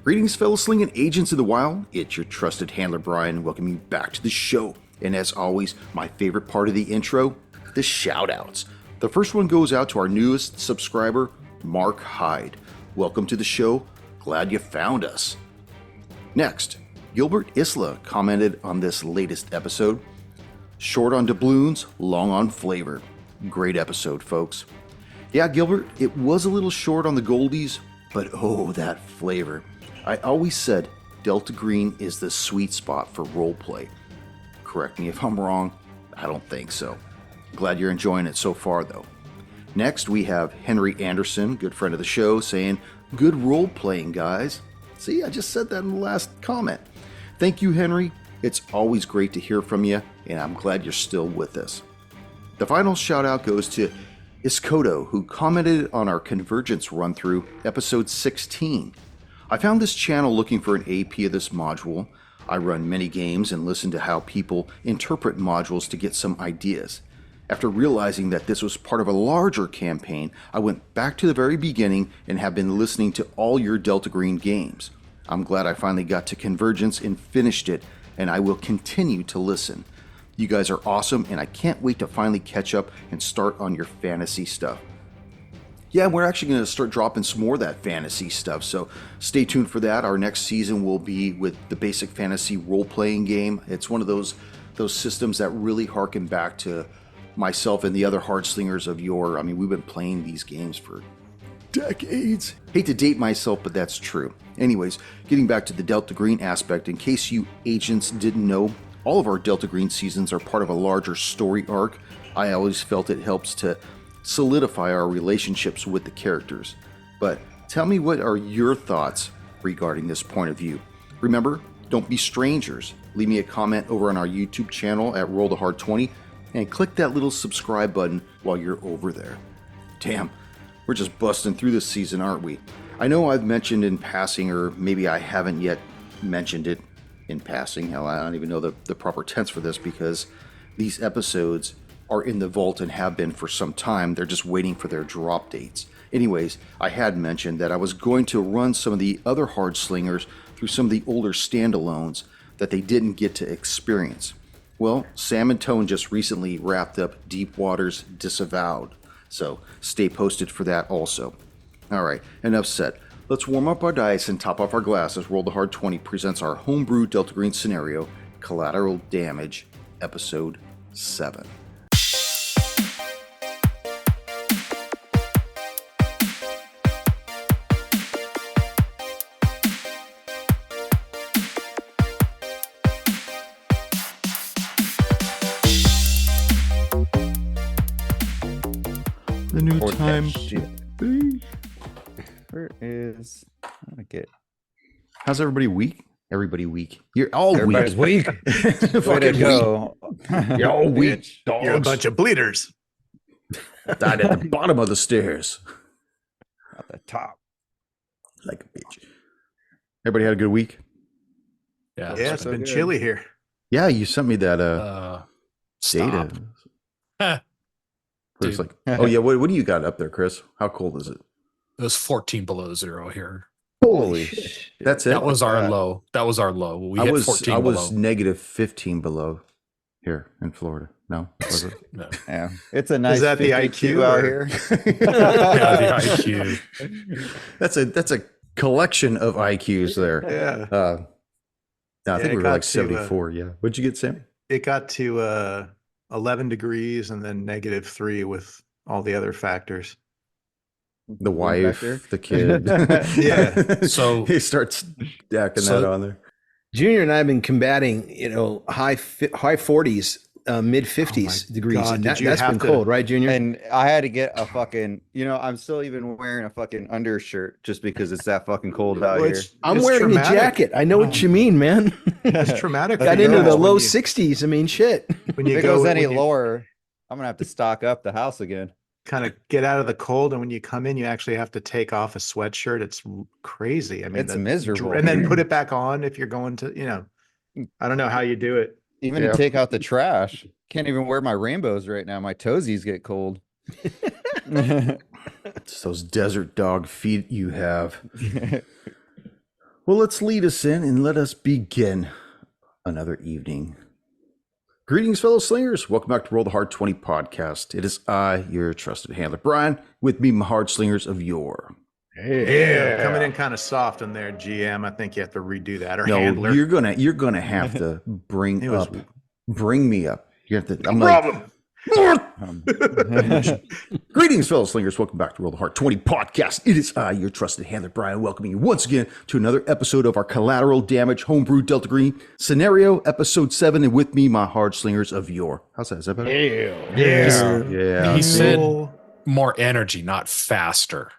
Greetings, fellow slinging agents of the wild. It's your trusted handler, Brian, welcoming you back to the show. And as always, my favorite part of the intro, the shout-outs. The first one goes out to our newest subscriber, Mark Hyde. Welcome to the show. Glad you found us. Next, Gilbert Isla commented on this latest episode. Short on doubloons, long on flavor. Great episode, folks. Yeah, Gilbert, it was a little short on the goldies, but oh, that flavor. I always said Delta Green is the sweet spot for roleplay. Correct me if I'm wrong, I don't think so. Glad you're enjoying it so far, though. Next, we have Henry Anderson, good friend of the show, saying, good role-playing, guys. See, I just said that in the last comment. Thank you, Henry. It's always great to hear from you, and I'm glad you're still with us. The final shout-out goes to Iskoto, who commented on our Convergence run-through, episode 16. I found this channel looking for an AP of this module. I run many games and listen to how people interpret modules to get some ideas. After realizing that this was part of a larger campaign, I went back to the very beginning and have been listening to all your Delta Green games. I'm glad I finally got to Convergence and finished it, and I will continue to listen. You guys are awesome, and I can't wait to finally catch up and start on your fantasy stuff. Yeah, we're actually going to start dropping some more of that fantasy stuff, so stay tuned for that. Our next season will be with the basic fantasy role-playing game. It's one of those systems that really harken back to myself and the other hard slingers of yore. I mean, we've been playing these games for decades. Hate to date myself, but that's true. Anyways, getting back to the Delta Green aspect, in case you agents didn't know, all of our Delta Green seasons are part of a larger story arc. I always felt it helps to solidify our relationships with the characters. But tell me, what are your thoughts regarding this point of view? Remember, don't be strangers. Leave me a comment over on our YouTube channel at RollTheHard20 and click that little subscribe button while you're over there. Damn, we're just busting through this season, aren't we? I know I've mentioned in passing, or maybe I haven't yet mentioned it in passing. Hell, I don't even know the proper tense for this, because these episodes are in the vault and have been for some time. They're just waiting for their drop dates. Anyways, I had mentioned that I was going to run some of the other hard slingers through some of the older standalones that they didn't get to experience. Well, Sam and Tone just recently wrapped up Deep Waters Disavowed, so stay posted for that also. Alright, enough said. Let's warm up our dice and top off our glass as Roll the Hard 20 presents our homebrew Delta Green scenario, Collateral Damage, Episode 7. The new time. Where is I get? How's everybody weak? Everybody weak. You're all Everybody's weak. Way to go. You're all weak. Dogs. You're a bunch of bleeders. Died at the bottom of the stairs. At the top. Like a bitch. Everybody had a good week? Yeah, Yeah, it's so been good. chilly here. Yeah, you sent me that data. Stop. Where it's Dude. like, oh yeah, what do you got up there, Chris? How cold is it? It was 14 below zero here. Holy shit. That's it? That was our low. That was our low. We hit 14 I below. was negative 15 below here in Florida. No? Was it? No. Yeah, it's a nice. that the 52 IQ out or- here? Yeah, the IQ. That's a collection of IQs there. Yeah. No, I think it we were got like to, 74. Yeah. What'd you get, Sam? It got to 11 degrees and then -3 with all the other factors. The wife, Vector? the kid. Yeah. So- he starts stacking that on there. Junior and I have been combating, high 40s, mid 50s degrees. God, And did that's you been have to- cold, right, Junior? And I had to get a fucking, I'm still even wearing a fucking undershirt just because it's that fucking cold out Well, here. I'm it's wearing traumatic. a jacket. I know what you mean, man. It's traumatic. Got for into the girls low when you- 60s. I mean, shit. When If you it goes go any when you lower, I'm gonna have to stock up the house again. kind of get out of the cold, and when you come in, you actually have to take off a sweatshirt. It's crazy. I mean, It's miserable. And then put it back on if you're going to, I don't know how you do it. Even Yeah. to take out the trash. Can't even wear my rainbows right now. My toesies get cold. It's those desert dog feet you have. Well, let's lead us in and let us begin another evening. Greetings, fellow slingers. Welcome back to Roll the Hard 20 podcast. It is I, your trusted handler, Brian, with me, my hard slingers of yore. Yeah, coming in kind of soft in there, GM. I think you have to redo that, or No, handler. you're gonna have to bring me up. You have to. I'm Problem. Greetings, fellow slingers. Welcome back to Roll the Hard 20 podcast. It is I, your trusted handler, Brian, welcoming you once again to another episode of our Collateral Damage Homebrew Delta Green scenario, episode 7, and with me, my hard slingers of yore. How's that? Is that better? Yeah. He said more energy, not faster.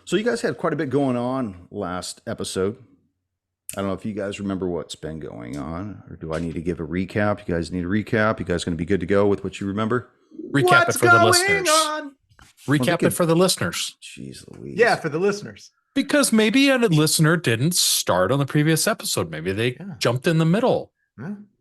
So you guys had quite a bit going on last episode. I don't know if you guys remember what's been going on, or do I need to give a recap? You guys need a recap? You guys going to be good to go with what you remember? Recap it for the listeners. Recap Well, it for the listeners. Jeez Louise. Yeah, for the listeners. Because maybe a listener didn't start on the previous episode. Maybe they jumped in the middle.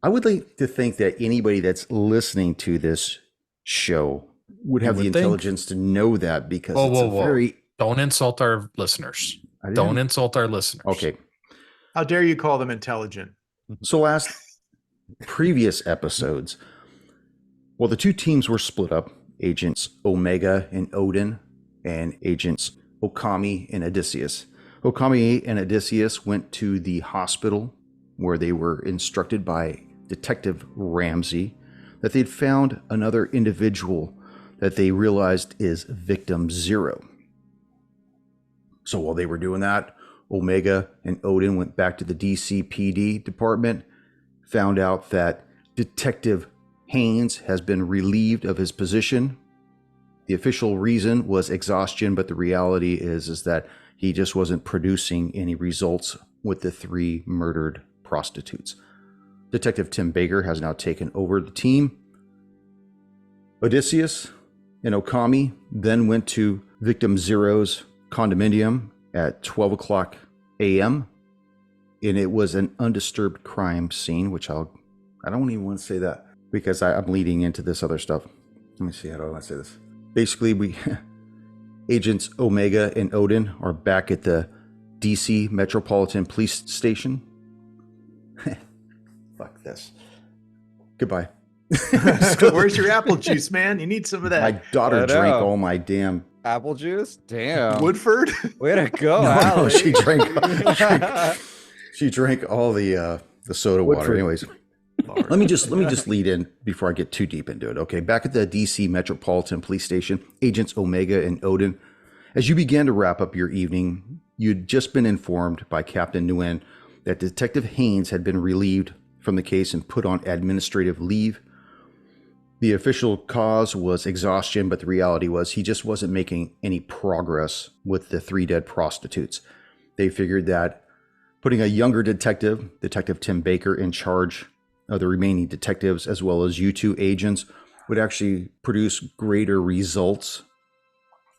I would like to think that anybody that's listening to this show would have the intelligence to know that, because it's Don't insult our listeners. Don't insult our listeners. Okay. How dare you call them intelligent? So previous episodes, well, the two teams were split up. Agents Omega and Odin, and Agents Okami and Odysseus. Okami and Odysseus went to the hospital where they were instructed by Detective Ramsey that they'd found another individual that they realized is Victim 0. So while they were doing that, Omega and Odin went back to the DCPD department, found out that Detective Haynes has been relieved of his position. The official reason was exhaustion, but the reality is that he just wasn't producing any results with the 3 murdered prostitutes. Detective Tim Baker has now taken over the team. Odysseus and Okami then went to Victim Zero's condominium at 12 o'clock a.m. and it was an undisturbed crime scene, which I don't even want to say that because I'm leading into this other stuff. Let me see, how do I want to say this? Basically, Agents Omega and Odin are back at the DC Metropolitan Police Station. Fuck this. Goodbye. Where's your apple juice, man? You need some of that. My daughter drank all my damn Apple juice? Damn. Woodford? Way to go, no, she drank all the soda water. Anyways, let me just lead in before I get too deep into it. Okay, back at the DC Metropolitan Police Station, Agents Omega and Odin, as you began to wrap up your evening, you'd just been informed by Captain Nguyen that Detective Haynes had been relieved from the case and put on administrative leave. The official cause was exhaustion, but the reality was he just wasn't making any progress with the 3 dead prostitutes. They figured that putting a younger detective, Detective Tim Baker, in charge of the remaining detectives, as well as you 2 agents, would actually produce greater results.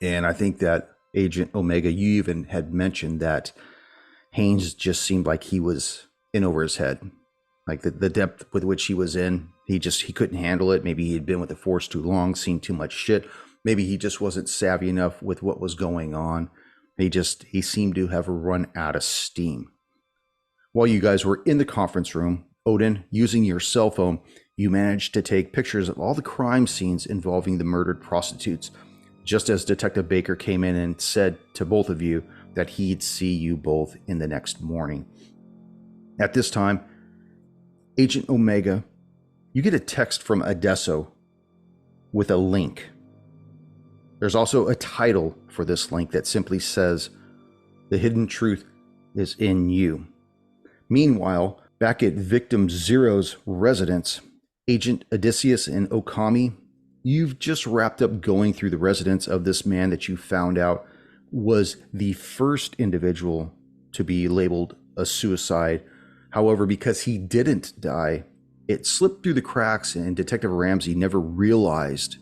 And I think that Agent Omega, you even had mentioned that Haynes just seemed like he was in over his head. Like the depth with which he was in, he couldn't handle it. Maybe he'd been with the force too long, seen too much shit. Maybe he just wasn't savvy enough with what was going on. He seemed to have run out of steam. While you guys were in the conference room, Odin, using your cell phone, you managed to take pictures of all the crime scenes involving the murdered prostitutes, just as Detective Baker came in and said to both of you that he'd see you both in the next morning. At this time, Agent Omega, you get a text from Adesso with a link. There's also a title for this link that simply says, "The hidden truth is in you." Meanwhile, back at Victim Zero's residence, Agent Odysseus and Okami, you've just wrapped up going through the residence of this man that you found out was the first individual to be labeled a suicide. However, because he didn't die, it slipped through the cracks and Detective Ramsey never realized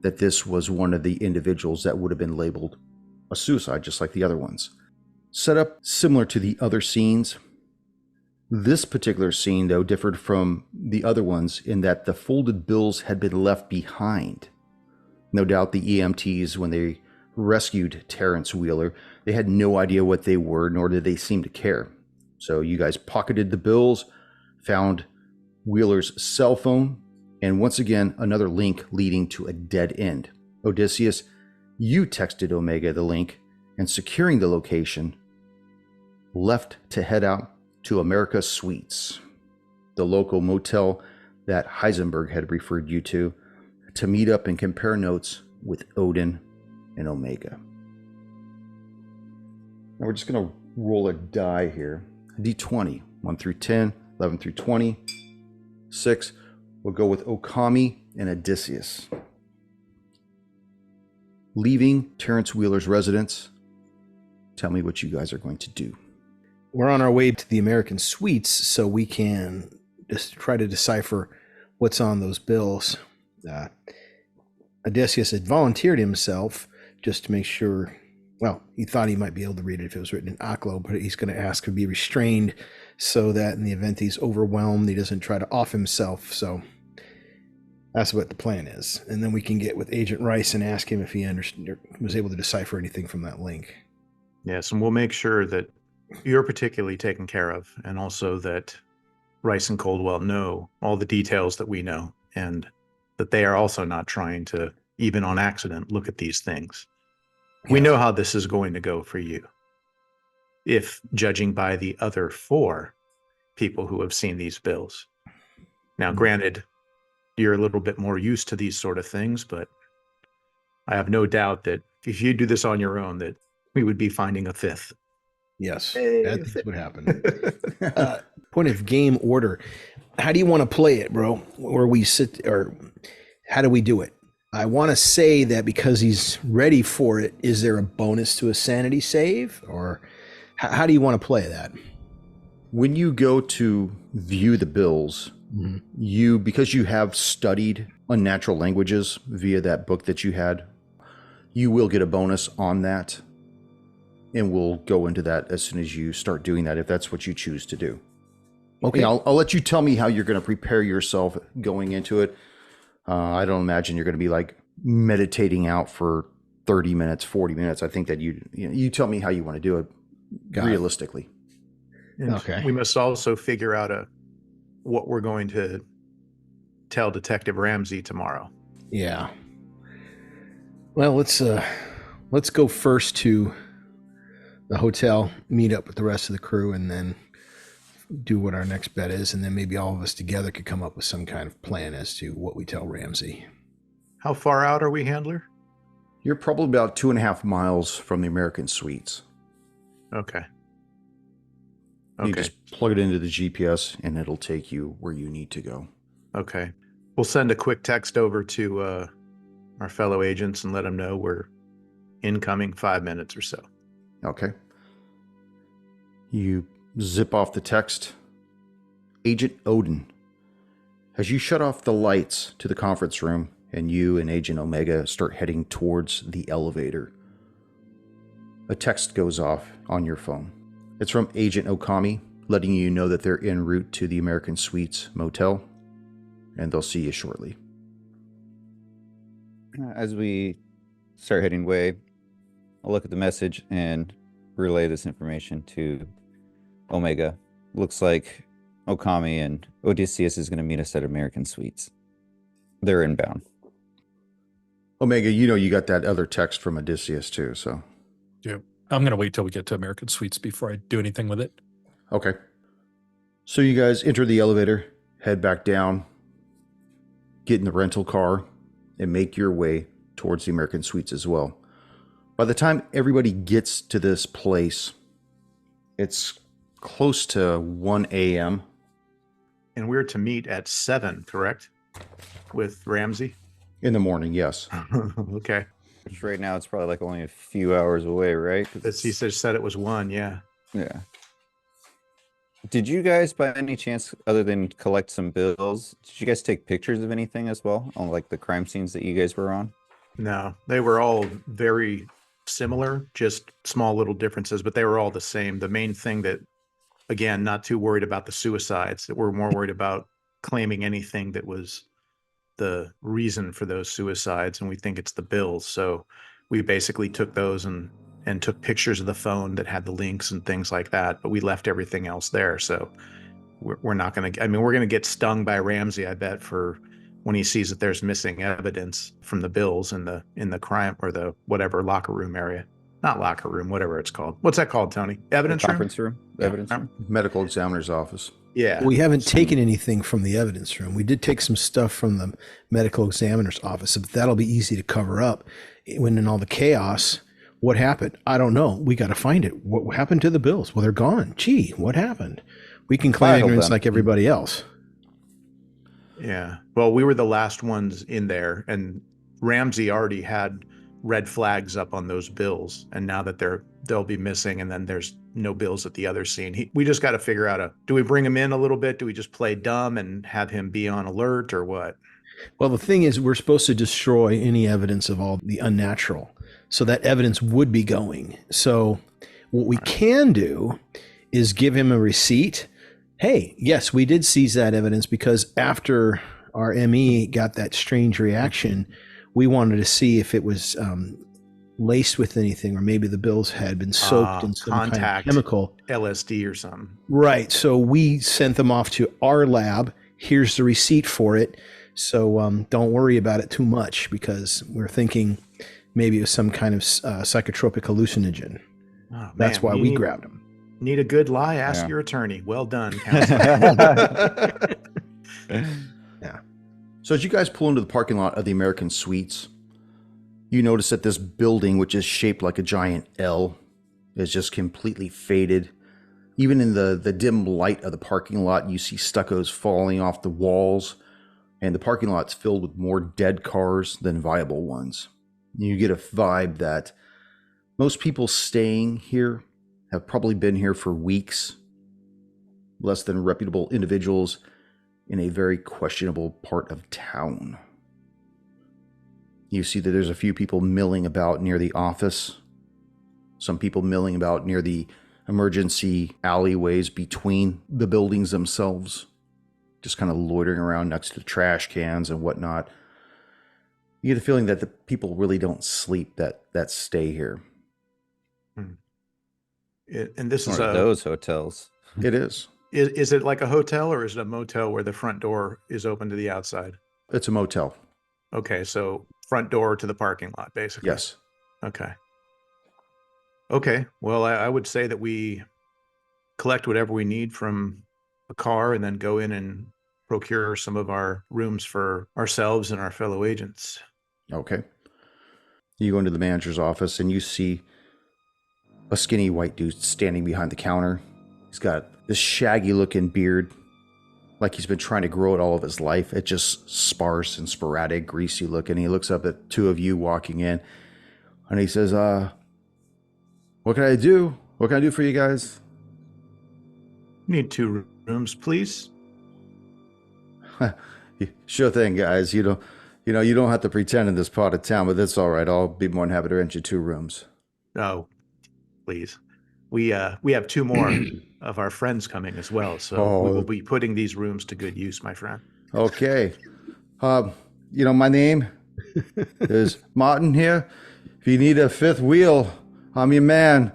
that this was one of the individuals that would have been labeled a suicide, just like the other ones. Set up similar to the other scenes. This particular scene, though, differed from the other ones in that the folded bills had been left behind. No doubt the EMTs, when they rescued Terrence Wheeler, They had no idea what they were, nor did they seem to care. So you guys pocketed the bills, found Wheeler's cell phone, and once again, another link leading to a dead end. Odysseus, you texted Omega the link, and securing the location, left to head out to America Suites, the local motel that Heisenberg had referred you to meet up and compare notes with Odin and Omega. Now we're just going to roll a die here. A D20, 1 through 10, 11 through 20, 6. We'll go with Okami and Odysseus. Leaving Terrence Wheeler's residence, tell me what you guys are going to do. We're on our way to the American Suites, so we can just try to decipher what's on those bills. Odysseus had volunteered himself just to make sure. Well, he thought he might be able to read it if it was written in Aklo, but he's going to ask to be restrained so that in the event he's overwhelmed, he doesn't try to off himself. So that's what the plan is. And then we can get with Agent Rice and ask him if he was able to decipher anything from that link. Yes, and we'll make sure that you're particularly taken care of, and also that Rice and Coldwell know all the details that we know, and that they are also not trying to, even on accident, look at these things. We know how this is going to go for you, if judging by the other 4 people who have seen these bills. Now, granted, you're a little bit more used to these sort of things, but I have no doubt that if you do this on your own, that we would be finding a 5th. Yes, that's what happened. Point of game order. How do you want to play it, bro? Where we sit, or how do we do it? I want to say that because he's ready for it, is there a bonus to a sanity save? Or how do you want to play that? When you go to view the bills, because you have studied unnatural languages via that book that you had, you will get a bonus on that. And we'll go into that as soon as you start doing that, if that's what you choose to do. Okay. I'll let you tell me how you're going to prepare yourself going into it. I don't imagine you're going to be like meditating out for 30 minutes, 40 minutes. I think that you tell me how you want to do it realistically. Okay. We must also figure out what we're going to tell Detective Ramsey tomorrow. Yeah. Well, let's go first to the hotel, meet up with the rest of the crew, and then do what our next bet is, and then maybe all of us together could come up with some kind of plan as to what we tell Ramsey. How far out are we, Handler? You're probably about 2.5 miles from the American Suites. Okay. You just plug it into the GPS, and it'll take you where you need to go. Okay. We'll send a quick text over to our fellow agents and let them know we're incoming 5 minutes or so. Okay. You zip off the text. Agent Odin, as you shut off the lights to the conference room and you and Agent Omega start heading towards the elevator, a text goes off on your phone. It's from Agent Okami, letting you know that they're en route to the American Suites motel, and they'll see you shortly. As we start heading away, I'll look at the message and relay this information to Omega. Looks like Okami and Odysseus is going to meet us at American Suites. They're inbound. Omega, you got that other text from Odysseus too, so. Yeah. I'm going to wait till we get to American Suites before I do anything with it. Okay. So you guys enter the elevator, head back down, get in the rental car, and make your way towards the American Suites as well. By the time everybody gets to this place, it's close to 1 a.m. And we're to meet at 7, correct? With Ramsey? In the morning, yes. Okay. Which right now it's probably like only a few hours away, right? He said it was 1, yeah. Yeah. Did you guys, by any chance, other than collect some bills, did you guys take pictures of anything as well on like the crime scenes that you guys were on? No, they were all very similar, just small little differences, but they were all the same. The main thing that, again, not too worried about the suicides, that we're more worried about claiming anything that was the reason for those suicides, and we think it's the bills. So we basically took those and and took pictures of the phone that had the links and things like that, but we left everything else there. So we're not going to, I mean, we're going to get stung by Ramsey, I bet, for when he sees that there's missing evidence from the bills in the crime or the whatever locker room area. Not locker room, whatever it's called. What's that called, Tony? Evidence room? Conference room? Yeah. Evidence room? Medical examiner's office. Yeah. We haven't taken anything from the evidence room. We did take some stuff from the medical examiner's office, but that'll be easy to cover up. When in all the chaos, what happened? I don't know. We got to find it. What happened to the bills? Well, they're gone. Gee, what happened? We can claim Filed ignorance them. like everybody else. Yeah. Well, we were the last ones in there, and Ramsey already had red flags up on those bills, and now that they'll be missing, and then there's no bills at the other scene. We just got to figure out do we bring him in a little bit? Do we just play dumb and have him be on alert, or what? Well, the thing is, we're supposed to destroy any evidence of all the unnatural. So that evidence would be going. So what we can do is give him a receipt. Hey, yes, we did seize that evidence because after our ME got that strange reaction, we wanted to see if it was laced with anything, or maybe the bills had been soaked in some kind of chemical. LSD or something. Right. So we sent them off to our lab. Here's the receipt for it. So don't worry about it too much, because we're thinking maybe it was some kind of psychotropic hallucinogen. Oh, That's why we grabbed them. Need a good lie? Ask Yeah. your attorney. Well done, counsel. Yeah. So as you guys pull into the parking lot of the American Suites, you notice that this building, which is shaped like a giant L, is just completely faded. Even in the dim light of the parking lot, you see stuccos falling off the walls, and the parking lot's filled with more dead cars than viable ones. You get a vibe that most people staying here have probably been here for weeks, less than reputable individuals in a very questionable part of town. You see that there's a few people milling about near the office, some people milling about near the emergency alleyways between the buildings themselves, just kind of loitering around next to the trash cans and whatnot. You get the feeling that the people really don't sleep that stay here. And this is Or those hotels. It is. Is it like a hotel, or is it a motel where the front door is open to the outside? It's a motel. Okay, so front door to the parking lot, basically. Yes. Okay. Okay. Well, I would say that we collect whatever we need from a car and then go in and procure some of our rooms for ourselves and our fellow agents. Okay. You go into the manager's office and you see a skinny white dude standing behind the counter. He's got this shaggy looking beard, like he's been trying to grow it all of his life. It's just sparse and sporadic, greasy looking. He looks up at two of you walking in and he says, what can I do? What can I do for you guys? Need 2 rooms, please. Sure thing, guys. You don't have to pretend in this part of town, but that's all right. I'll be more than happy to rent you 2 rooms. Oh, please. We have 2 more of our friends coming as well, so we will be putting these rooms to good use, my friend. Okay. My name is Martin here. If you need a 5th wheel, I'm your man.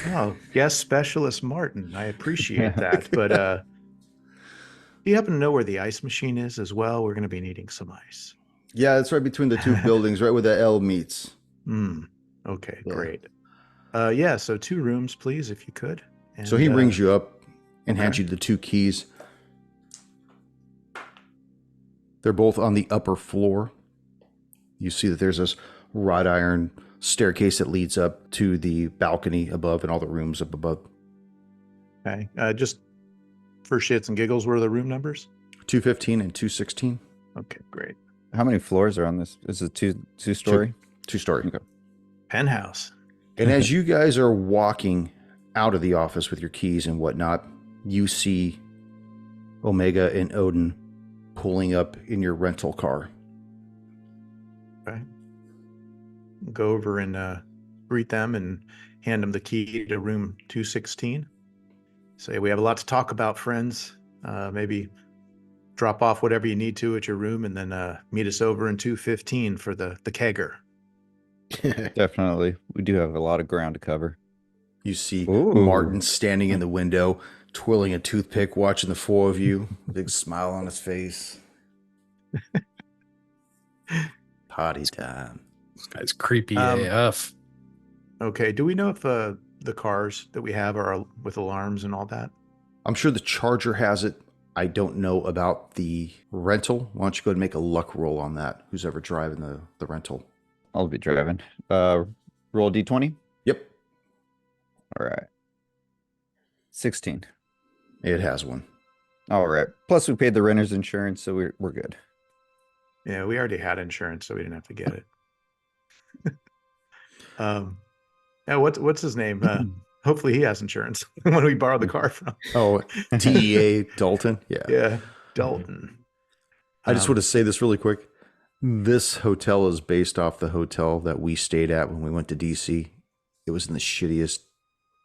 Oh, yes, Specialist Martin. I appreciate that. But do you happen to know where the ice machine is as well? We're going to be needing some ice. Yeah, it's right between the 2 buildings, right where the L meets. Okay, Yeah. great. So 2 rooms, please, if you could. And, So he rings you up and hands you the 2 keys. They're both on the upper floor. You see that there's this wrought iron staircase that leads up to the balcony above and all the rooms up above. Okay. Just for shits and giggles, what are the room numbers? 215 and 216. Okay, great. How many floors are on this? Is it two-story? 2-story. Okay. Penthouse. And as you guys are walking out of the office with your keys and whatnot, you see Omega and Odin pulling up in your rental car. Okay. Go over and greet them and hand them the key to room 216. Say, we have a lot to talk about, friends. Maybe drop off whatever you need to at your room and then meet us over in 215 for the kegger. Definitely. We do have a lot of ground to cover. You see Ooh. Martin standing in the window, twirling a toothpick, watching the four of you. Big smile on his face. Party time. This guy's creepy Um, AF. Okay. Do we know if the cars that we have are with alarms and all that? I'm sure the Charger has it. I don't know about the rental. Why don't you go ahead and make a luck roll on that? Who's ever driving the rental? I'll be driving. Roll D20. Yep, All right. 16. it has one. All right. Plus, we paid the renter's insurance, so we're good. Yeah, we already had insurance, so we didn't have to get it. Yeah, what's his name? Hopefully he has insurance when we borrowed the car from. Oh, TEA Dalton. Yeah. Yeah, Dalton. I just want to say this really quick. This hotel is based off the hotel that we stayed at when we went to DC. It was in the shittiest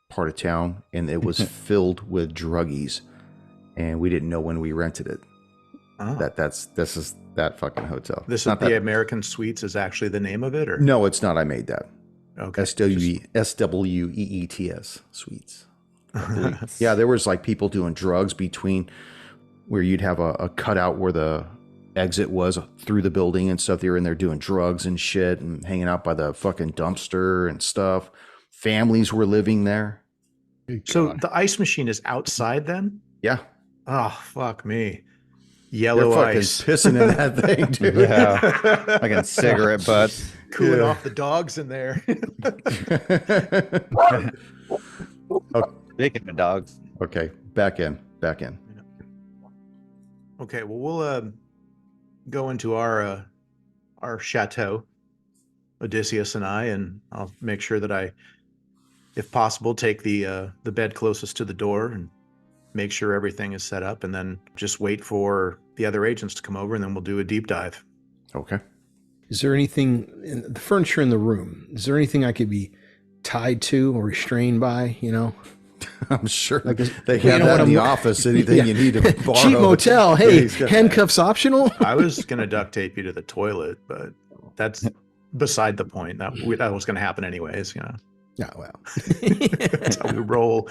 part of town, and it was filled with druggies, and we didn't know when we rented it. Oh. This is that fucking hotel. This Not is the that- American Suites is actually the name of it, or No, it's not. I made that. okay, SWEETS Suites. Yeah, there was like people doing drugs between where you'd have a cutout where the exit was through the building and stuff. They were in there doing drugs and shit and hanging out by the fucking dumpster and stuff. Families were living there. So the ice machine is outside then? Yeah. Oh, fuck me. They're Yellow fucking ice. pissing in that thing, dude. Yeah. Fucking cigarette butts. Cooling Yeah. off the dogs in there. Speaking of dogs. Okay, back in. Okay, well, we'll go into our chateau, Odysseus and I, and I'll make sure that I, if possible, take the bed closest to the door and make sure everything is set up, and then just wait for the other agents to come over, and then we'll do a deep dive. Okay. Is there anything in the furniture in the room? Is there anything I could be tied to or restrained by? You know, I'm sure Like, they you have know that what in the I'm- office. Anything Yeah. you need to borrow. cheap motel. Yeah, Hey, he's got- handcuffs optional. I was going to duct tape you to the toilet, but that's beside the point. That was going to happen anyways. You know, Yeah, well, that's how we roll.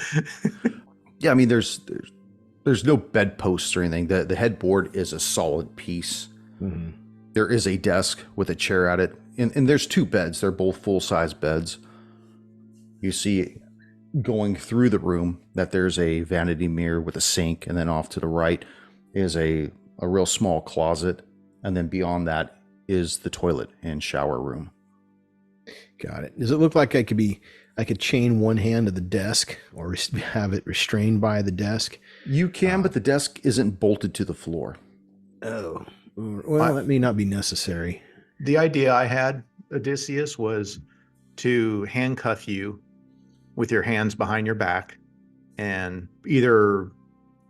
Yeah, I mean, there's no bedposts or anything. The headboard is a solid piece. Mhm. There is a desk with a chair at it, and there's two beds. They're both full-size beds. You see, going through the room, that there's a vanity mirror with a sink, and then off to the right is a real small closet, and then beyond that is the toilet and shower room. Got it. Does it look like I could chain one hand to the desk or have it restrained by the desk? You can, but the desk isn't bolted to the floor. Oh, well, that may not be necessary. The idea I had, Odysseus, was to handcuff you with your hands behind your back, and either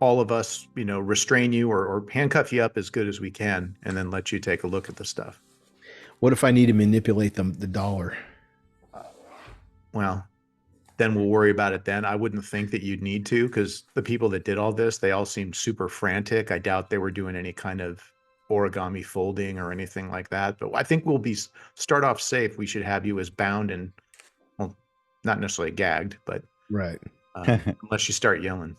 all of us, restrain you or handcuff you up as good as we can, and then let you take a look at the stuff. What if I need to manipulate the dollar? Well, then we'll worry about it then. I wouldn't think that you'd need to, because the people that did all this, they all seemed super frantic. I doubt they were doing any kind of origami folding or anything like that. But I think we'll start off safe. We should have you as bound and, well, not necessarily gagged, but Right. unless you start yelling.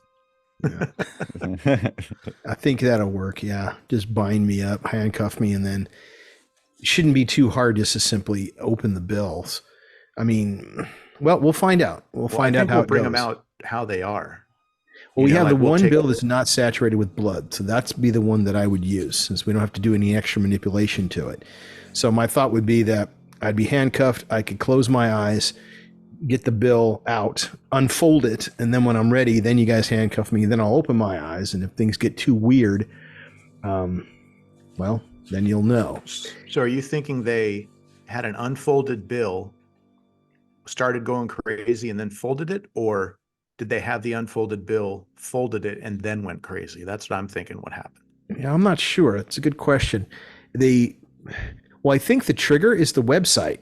I think that'll work. Yeah. Just bind me up, handcuff me, and then it shouldn't be too hard just to simply open the bills. I mean, well, we'll find out. We'll find I out think how we'll it bring goes. them out how they are. Well, we You know, have like the we'll one take- bill that's not saturated with blood. So that's be the one that I would use, since we don't have to do any extra manipulation to it. So my thought would be that I'd be handcuffed. I could close my eyes, get the bill out, unfold it. And then when I'm ready, then you guys handcuff me. Then I'll open my eyes. And if things get too weird, well, then you'll know. So are you thinking they had an unfolded bill, started going crazy, and then folded it? Or did they have the unfolded bill, folded it, and then went crazy? That's what I'm thinking what happened. Yeah, I'm not sure. It's a good question. Well, I think the trigger is the website.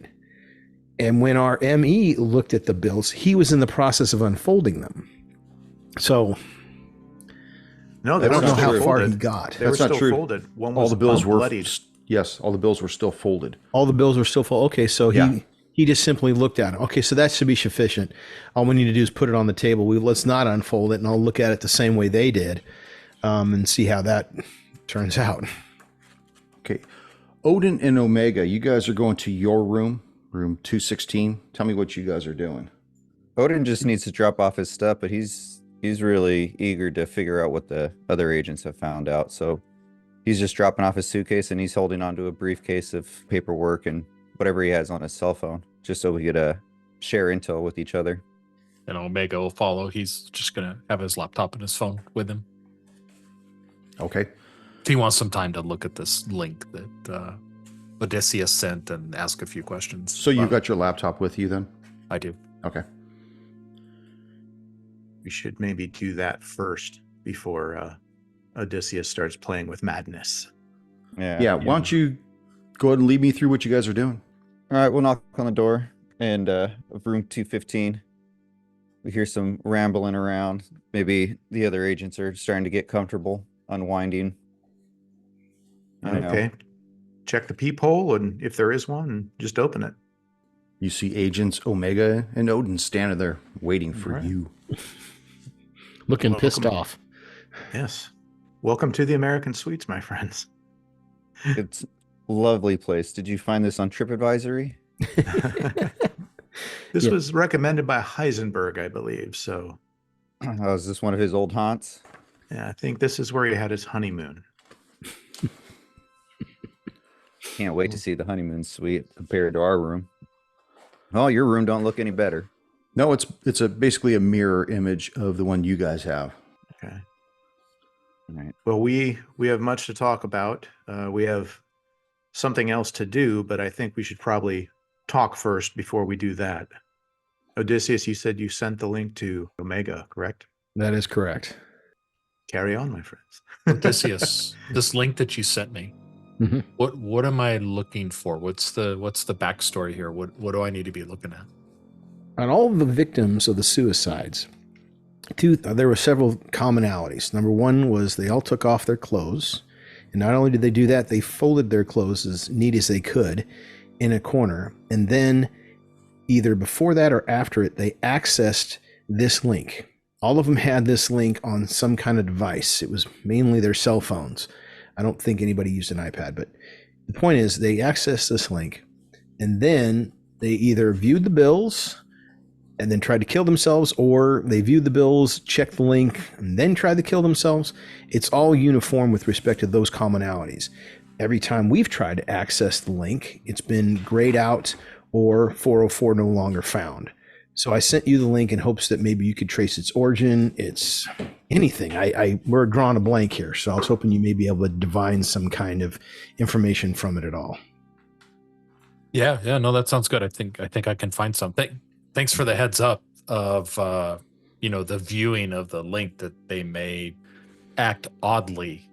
And when our ME looked at the bills, he was in the process of unfolding them. So No, I they don't were know still how far he folded. got. They were That's not still true. folded. One All was the bills were bloodied. yes, all the bills were still folded. All the bills were still full. Okay, so Yeah. He just simply looked at it. Okay, so that should be sufficient. All we need to do is put it on the table. Let's not unfold it, and I'll look at it the same way they did, and see how that turns out. Okay. Odin and Omega, you guys are going to your room 216. Tell me what you guys are doing. Odin just needs to drop off his stuff, but he's really eager to figure out what the other agents have found out. So he's just dropping off his suitcase, and he's holding onto a briefcase of paperwork and whatever he has on his cell phone, just so we could share intel with each other. And Omega will follow. He's just going to have his laptop and his phone with him. Okay. If he wants some time to look at this link that Odysseus sent and ask a few questions. So you got your laptop with you then? I do. Okay. We should maybe do that first before Odysseus starts playing with madness. Yeah. Why don't you go ahead and lead me through what you guys are doing? All right, we'll knock on the door, and of room 215. We hear some rambling around. Maybe the other agents are starting to get comfortable, unwinding. Okay. Check the peephole, and if there is one, just open it. You see agents Omega and Odin standing there waiting for you. Looking pissed off. Yes. Welcome to the American Suites, my friends. It's a lovely place. Did you find this on TripAdvisory? This was recommended by Heisenberg, I believe. So, Oh, is this one of his old haunts? yeah, I think this is where he had his honeymoon. Can't wait to see the honeymoon suite compared to our room. Oh, your room don't look any better. No, it's basically a mirror image of the one you guys have. Okay. All right. Well, we have much to talk about. We have something else to do, but I think we should probably talk first before we do that. Odysseus, you said you sent the link to Omega, correct? That is correct. Carry on, my friends. Odysseus, this link that you sent me, Mhm. what am I looking for? What's the backstory here? What do I need to be looking at? On all of the victims of the suicides, there were several commonalities. Number one was they all took off their clothes. And not only did they do that, they folded their clothes as neat as they could in a corner. And then either before that or after it, they accessed this link. All of them had this link on some kind of device. It was mainly their cell phones. I don't think anybody used an iPad, but the point is they accessed this link, and then they either viewed the bills and then tried to kill themselves, or they viewed the bills, checked the link, and then tried to kill themselves. It's all uniform with respect to those commonalities. Every time we've tried to access the link, it's been grayed out or 404 no longer found. So I sent you the link in hopes that maybe you could trace its origin, its anything. We're drawing a blank here, so I was hoping you may be able to divine some kind of information from it at all. Yeah, no, that sounds good. I think I can find something. Thanks for the heads up of the viewing of the link, that they may act oddly.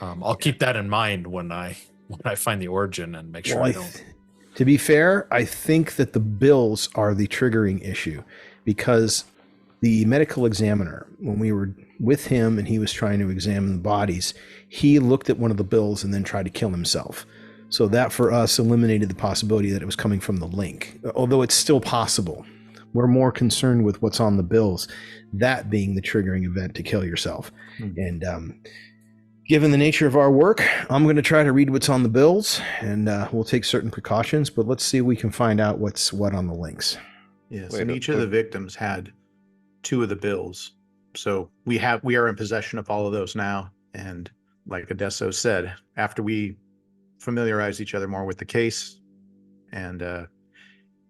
I'll keep that in mind when I find the origin and make sure I don't. To be fair, I think that the bills are the triggering issue, because the medical examiner, when we were with him and he was trying to examine the bodies, he looked at one of the bills and then tried to kill himself. So that for us eliminated the possibility that it was coming from the link, although it's still possible. We're more concerned with what's on the bills, that being the triggering event to kill yourself. And given the nature of our work, I'm going to try to read what's on the bills, and we'll take certain precautions, but let's see if we can find out what's what on the links. Yes, Wait, and each of the victims had 2 of the bills. So we are in possession of all of those now. And like Adesso said, after we familiarize each other more with the case, and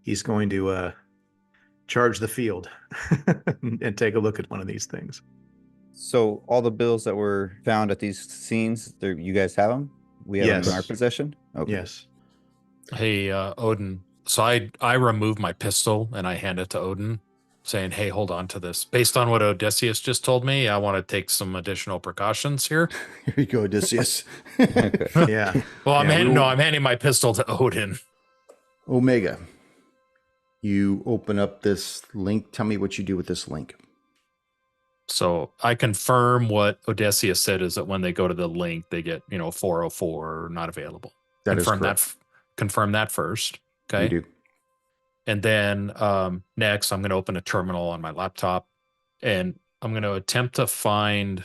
he's going to charge the field and take a look at one of these things. So all the bills that were found at these scenes, you guys have them? We have them Yes. in our possession? Okay. Yes. Hey, Odin. So I remove my pistol and I hand it to Odin, saying, "Hey, hold on to this. Based on what Odysseus just told me, I want to take some additional precautions here." Here you go, Odysseus. Okay. Yeah. Well, I'm Yeah, handing my pistol to Odin. Omega, you open up this link. Tell me what you do with this link. So I confirm what Odysseus said, is that when they go to the link, they get 404 not available. That is correct. Confirm that first. Okay. You do. And then next, I'm going to open a terminal on my laptop, and I'm going to attempt to find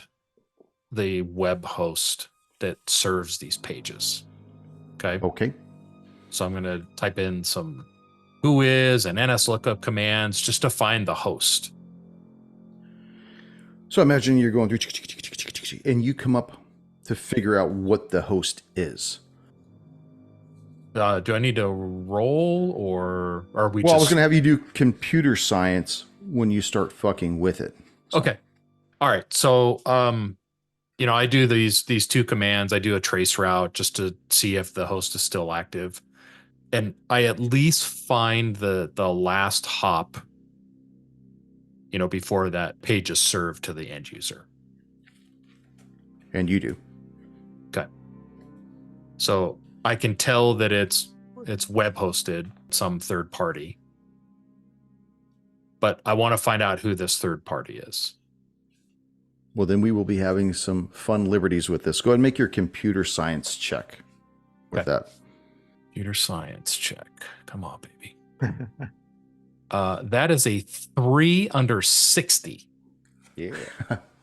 the web host that serves these pages. Okay. Okay. So I'm going to type in some whois and NS lookup commands just to find the host. So imagine you're going through and you come up to figure out what the host is. Do I need to roll, or are we Well, I just... was going to have you do computer science when you start fucking with it. So. Okay. All right. So, I do these two commands. I do a trace route just to see if the host is still active. And I at least find the last hop, before that page is served to the end user. And you do. Okay. So I can tell that it's web hosted, some third party. But I want to find out who this third party is. Well, then we will be having some fun liberties with this. Go ahead and make your computer science check with that. Computer science check. Come on, baby. That is a 3 under 60. Yeah.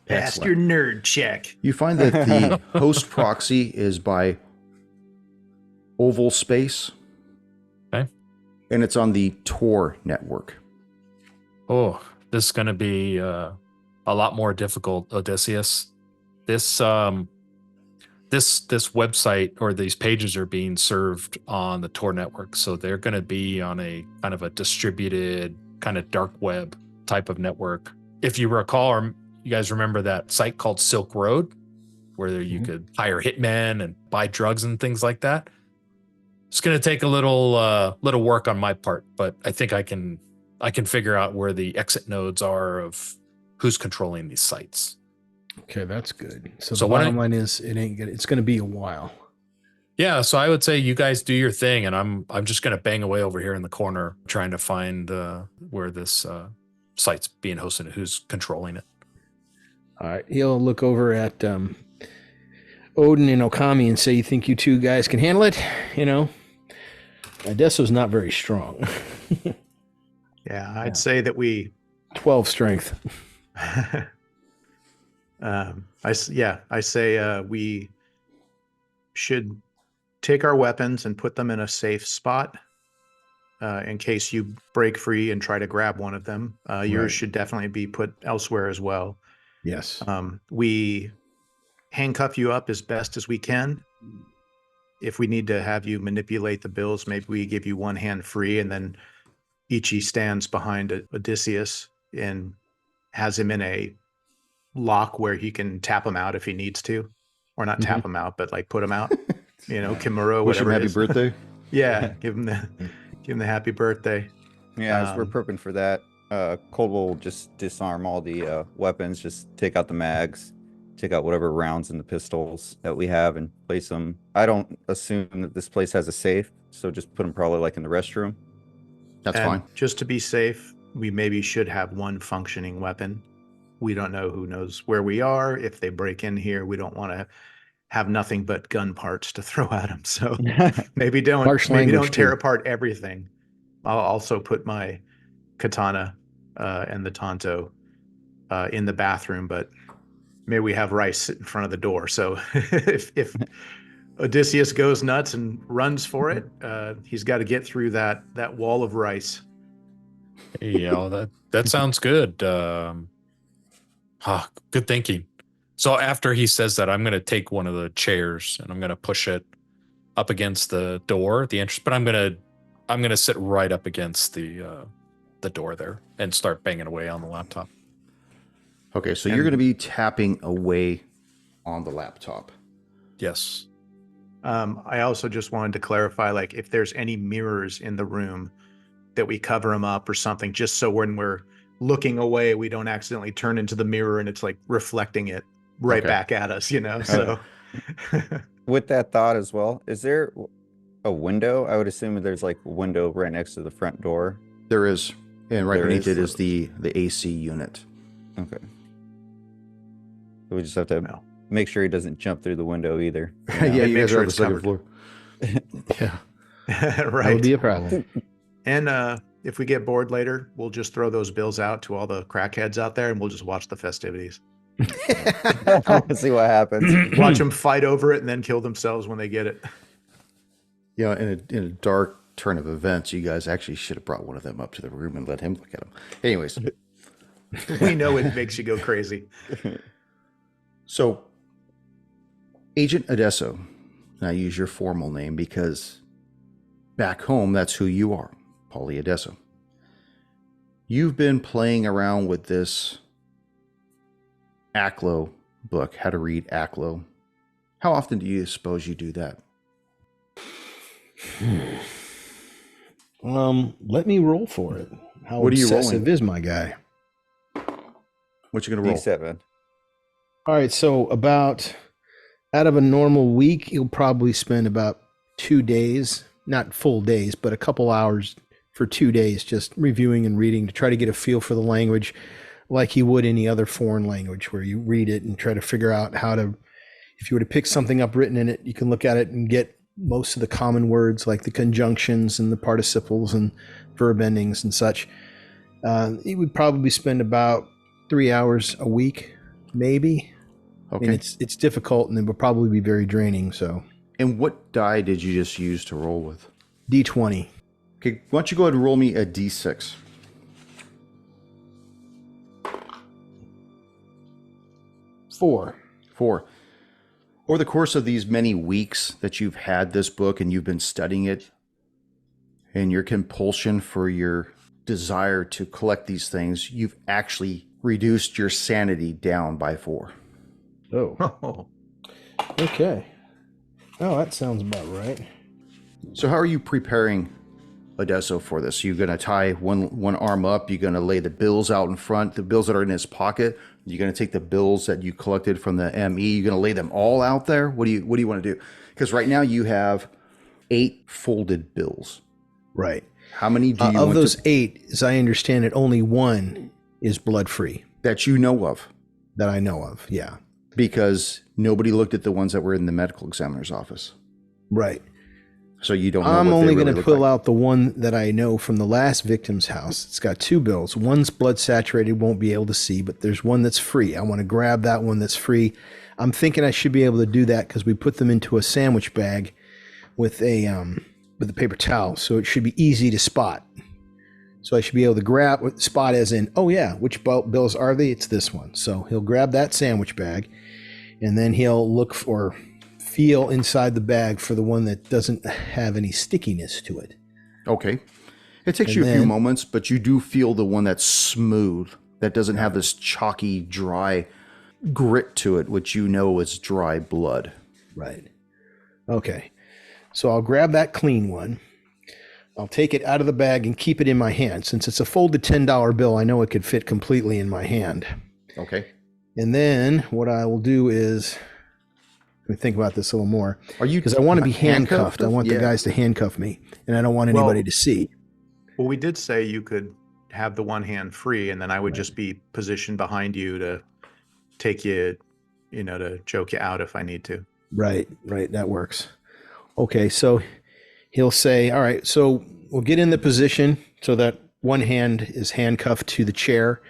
Pass your nerd check. You find that the host proxy is by oval space. Okay. And it's on the Tor network. Oh, this is going to be a lot more difficult, Odysseus. This website or these pages are being served on the Tor network, so they're going to be on a kind of a distributed kind of dark web type of network. If you recall, or you guys remember that site called Silk Road, where you could hire hitmen and buy drugs and things like that. It's going to take a little work on my part, but I think I can figure out where the exit nodes are of who's controlling these sites. Okay, that's good. So So the when bottom line is it's going to be a while. Yeah, so I would say you guys do your thing, and I'm just going to bang away over here in the corner trying to find where this site's being hosted and who's controlling it. All right, he'll look over at Odin and Okami and say, "You think you two guys can handle it?" Odessa's not very strong. Yeah, I'd say that we 12 strength. I say we should take our weapons and put them in a safe spot in case you break free and try to grab one of them. Yours should definitely be put elsewhere as well. Yes. We handcuff you up as best as we can. If we need to have you manipulate the bills, maybe we give you one hand free, and then Ichi stands behind Odysseus and has him in a lock where he can tap him out if he needs to, or not tap him out, but like put him out. Kimura, Wish him whatever. happy birthday. Yeah, give him the happy birthday. Yeah, as we're prepping for that, Cold will just disarm all the weapons, just take out the mags, take out whatever rounds in the pistols that we have and place them. I don't assume that this place has a safe, so just put them probably like in the restroom. That's And fine. just to be safe, we maybe should have one functioning weapon. We don't know who knows where we are. If they break in here, we don't want to have nothing but gun parts to throw at them. So maybe don't tear apart everything. I'll also put my katana and the tanto in the bathroom, but maybe we have Rice sit in front of the door. So if Odysseus goes nuts and runs for it, he's got to get through that wall of rice. That sounds good. Good thinking. So after he says that, I'm going to take one of the chairs and I'm going to push it up against the door, the entrance. But I'm going to sit right up against the door there and start banging away on the laptop. Okay, so you're going to be tapping away on the laptop. Yes. I also just wanted to clarify, like, if there's any mirrors in the room, that we cover them up or something, just so when we're looking away, we don't accidentally turn into the mirror and it's like reflecting it right back at us, so. With that thought as well, is there a window? I would assume there's like a window right next to the front door. There is, and right beneath it is the AC unit. Okay. So we just have to make sure he doesn't jump through the window either. Yeah, you guys are on the sure it's second covered. floor. Yeah. Right. That would be a problem. And if we get bored later, we'll just throw those bills out to all the crackheads out there, and we'll just watch the festivities. See what happens. Watch them fight over it and then kill themselves when they get it. You know, in a dark turn of events, you guys actually should have brought one of them up to the room and let him look at them. Anyways, We know it makes you go crazy. so Agent Adesso, and I use your formal name because back home, that's who you are, Paulie Adesso. You've been playing around with this ACLO book, How to Read ACLO. How often do you suppose you do that? Let me roll for it. How What are you obsessive rolling? is my guy? What you gonna roll? D7. All right, so about out of a normal week, you'll probably spend about 2 days, not full days, but a couple hours for 2 days just reviewing and reading to try to get a feel for the language like you would any other foreign language where you read it and try to figure out how to, if you were to pick something up written in it, you can look at it and get most of the common words like the conjunctions and the participles and verb endings and such. You would probably spend about 3 hours a week, maybe. Okay. And it's difficult and it will probably be very draining. So And what die did you just use to roll with? D20. Okay, why don't you go ahead and roll me a D6? 4. 4. Over the course of these many weeks that you've had this book and you've been studying it, and your compulsion for your desire to collect these things, you've actually reduced your sanity down by 4. Oh, Oh, okay. Oh, that sounds about right. So how are you preparing Adesso for this? You're going to tie one arm up. You're going to lay the bills out in front, the bills that are in his pocket. You're going to take the bills that you collected from the ME. You're going to lay them all out there. What do you want to do? Because right now you have 8 folded bills. Right. How many do you Of want those to, 8, as I understand it, only 1 is blood free that you know of? that I know of. Yeah. Because nobody looked at the ones that were in the medical examiner's office. Right. So you don't know I'm what only they going really to look pull like. out the one that I know from the last victim's house. It's got 2 bills. One's blood saturated, won't be able to see, but there's one that's free. I want to grab that one that's free. I'm thinking I should be able to do that because we put them into a sandwich bag with a paper towel, so it should be easy to spot. So I should be able to spot as in, oh yeah, which bills are they? It's this one. So he'll grab that sandwich bag, and then he'll look for, feel inside the bag for the one that doesn't have any stickiness to it. Okay. It takes And you a few then- moments, but you do feel the one that's smooth, that doesn't have this chalky, dry grit to it, which you know is dry blood. Right. Okay. So I'll grab that clean one. I'll take it out of the bag and keep it in my hand. Since it's a folded $10 bill, I know it could fit completely in my hand. Okay. And then what I will do is, let me think about this a little more, Are you? because I want to be handcuffed. I want the Yeah. guys to handcuff me, and I don't want anybody to see. well, we did say you could have the one hand free, and then I would just be positioned behind you to take you, to choke you out if I need to. Right, that works. Okay, so he'll say, all right, so we'll get in the position so that one hand is handcuffed to the chair,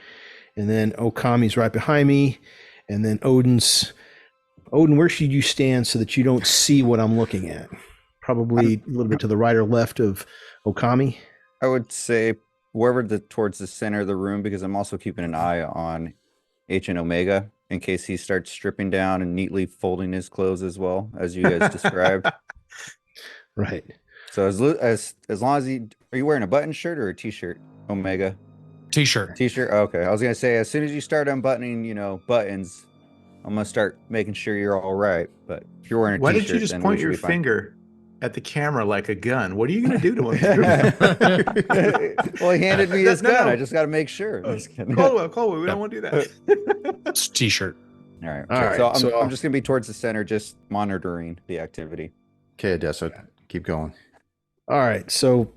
and then Okami's right behind me, and then Odin, where should you stand so that you don't see what I'm looking at? Probably a little bit to the right or left of Okami. I would say towards the center of the room, because I'm also keeping an eye on Agent Omega in case he starts stripping down and neatly folding his clothes as well, as you guys described. Right. So as long as are you wearing a button shirt or a t-shirt, Omega? T-shirt. T-shirt. Okay. I was gonna say as soon as you start unbuttoning, buttons, I'm gonna start making sure you're all right. But if you're wearing a Why t-shirt, did you just then point we should your be fine. finger at the camera like a gun? What are you going to do to him? Well, he handed me his No, gun. no. I just got to make sure. Just kidding. Caldwell, we don't want to do that. It's T-shirt. All right. All right, So so- I'm just gonna be towards the center, just monitoring the activity. Okay, Adesso, keep going. All right, so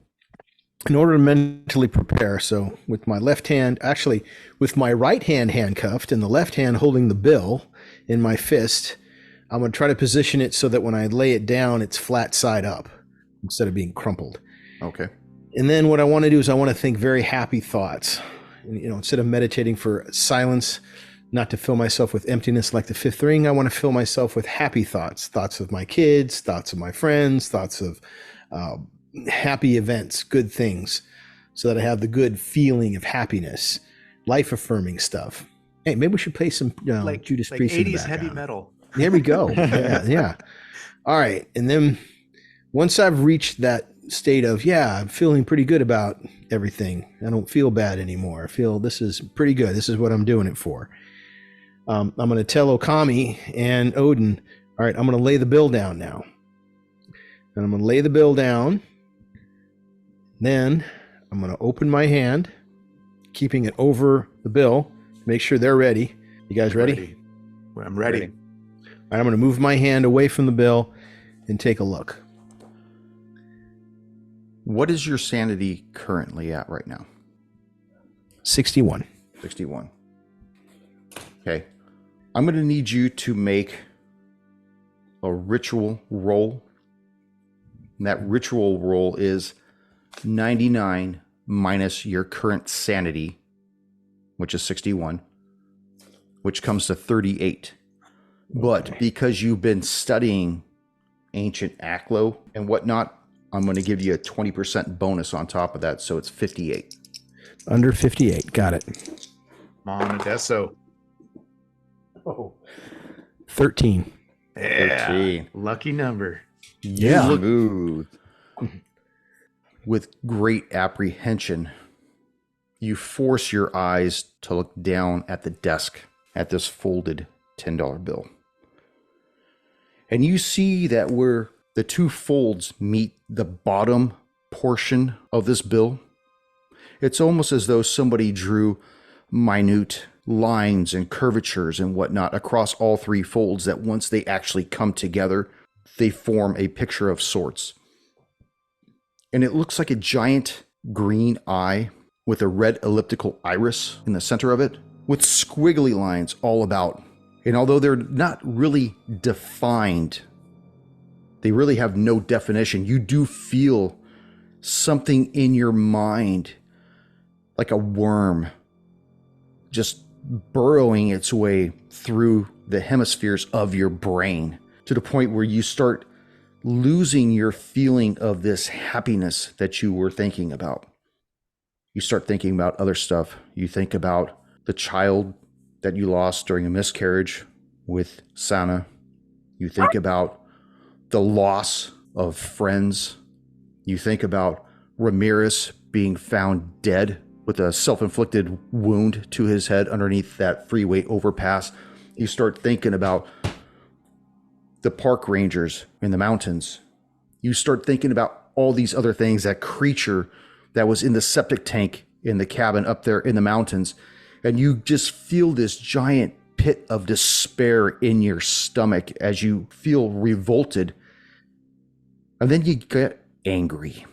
in order to mentally prepare, so with my left hand, actually with my right hand handcuffed and the left hand holding the bill in my fist, I'm going to try to position it so that when I lay it down, it's flat side up instead of being crumpled. Okay. And then what I want to do is I want to think very happy thoughts. You know, instead of meditating for silence, not to fill myself with emptiness like the fifth ring, I want to fill myself with happy thoughts, thoughts of my kids, thoughts of my friends, thoughts of happy events, good things, so that I have the good feeling of happiness, life affirming stuff. Hey, maybe we should play some Judas Priest in the 80s heavy background. metal. There we go. Yeah. All right. And then once I've reached that state of, I'm feeling pretty good about everything. I don't feel bad anymore. I feel this is pretty good. This is what I'm doing it for. I'm going to tell Okami and Odin, all right, I'm going to lay the bill down now. And I'm going to lay the bill down. Then I'm going to open my hand, keeping it over the bill. Make sure they're ready. You guys ready? I'm ready. All right, I'm going to move my hand away from the bill and take a look. What is your sanity currently at right now? 61. 61. Okay. I'm going to need you to make a ritual roll. And that ritual roll is 99 minus your current sanity, which is 61, which comes to 38. But because you've been studying ancient Aklo and whatnot, I'm going to give you a 20% bonus on top of that, so it's 58. Under 58. Got it. Come on, Adesso. Oh. 13. Yeah. 13. Lucky number. Yeah. Smooth. With great apprehension, you force your eyes to look down at the desk at this folded $10 bill. And you see that where the two folds meet the bottom portion of this bill, it's almost as though somebody drew minute lines and curvatures and whatnot across all three folds that once they actually come together, they form a picture of sorts. And it looks like a giant green eye with a red elliptical iris in the center of it, with squiggly lines all about. And although they're not really defined, they really have no definition, you do feel something in your mind, like a worm, just burrowing its way through the hemispheres of your brain to the point where you start losing your feeling of this happiness that you were thinking about. You start thinking about other stuff. You think about the child that you lost during a miscarriage with Sana. You think about the loss of friends. You think about Ramirez being found dead with a self-inflicted wound to his head underneath that freeway overpass. You start thinking about the park rangers in the mountains. You start thinking about all these other things, that creature that was in the septic tank in the cabin up there in the mountains. And you just feel this giant pit of despair in your stomach as you feel revolted. And then you get angry.